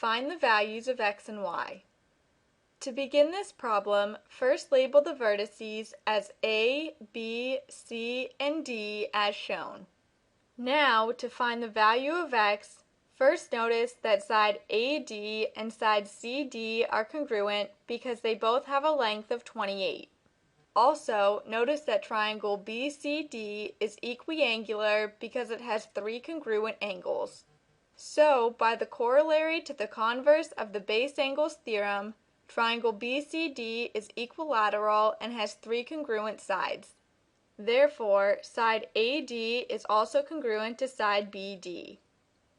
Find the values of x and y. To begin this problem, first label the vertices as A, B, C, and D as shown. Now, to find the value of x, first notice that side AD and side CD are congruent because they both have a length of 28. Also, notice that triangle BCD is equiangular because it has three congruent angles. So, by the corollary to the converse of the base angles theorem, triangle BCD is equilateral and has three congruent sides. Therefore, side AD is also congruent to side BD.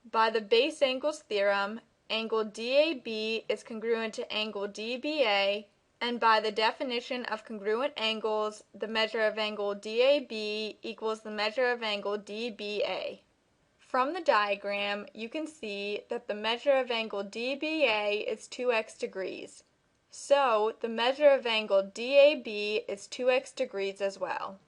By the base angles theorem, angle DAB is congruent to angle DBA, and by the definition of congruent angles, the measure of angle DAB equals the measure of angle DBA. From the diagram, you can see that the measure of angle DBA is 2x degrees. So, the measure of angle DAB is 2x degrees as well.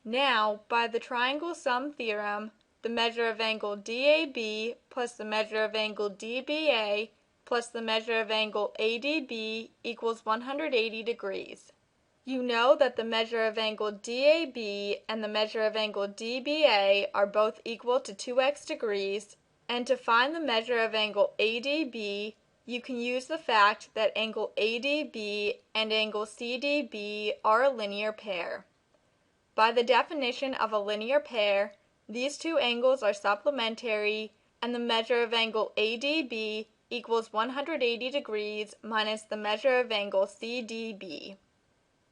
Now, by the triangle sum theorem, the measure of angle DAB plus the measure of angle DBA plus the measure of angle ADB equals 180 degrees. You know that the measure of angle DAB and the measure of angle DBA are both equal to 2x degrees, and to find the measure of angle ADB, you can use the fact that angle ADB and angle CDB are a linear pair. By the definition of a linear pair, these two angles are supplementary, and the measure of angle ADB equals 180 degrees minus the measure of angle CDB.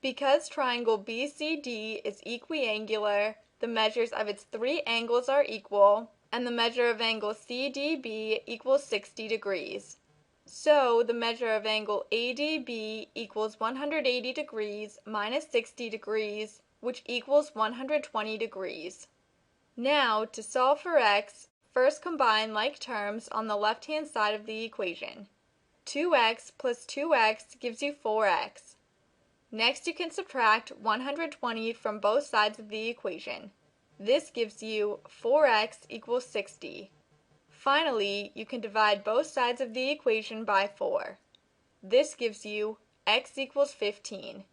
Because triangle BCD is equiangular, the measures of its three angles are equal, and the measure of angle CDB equals 60 degrees. So, the measure of angle ADB equals 180 degrees minus 60 degrees, which equals 120 degrees. Now, to solve for x, first combine like terms on the left-hand side of the equation. 2x plus 2x gives you 4x. Next, you can subtract 120 from both sides of the equation. This gives you 4x equals 60. Finally, you can divide both sides of the equation by 4. This gives you x equals 15.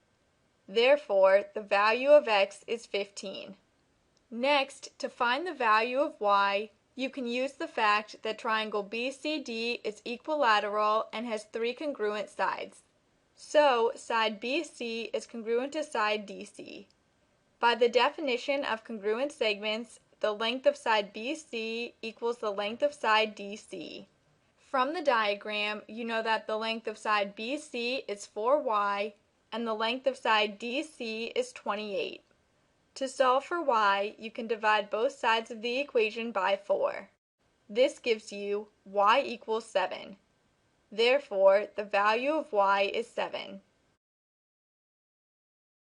Therefore, the value of x is 15. Next, to find the value of y, you can use the fact that triangle BCD is equilateral and has three congruent sides. So, side BC is congruent to side DC. By the definition of congruent segments, the length of side BC equals the length of side DC. From the diagram, you know that the length of side BC is 4y, and the length of side DC is 28. To solve for y, you can divide both sides of the equation by 4. This gives you y equals 7. Therefore, the value of y is 7.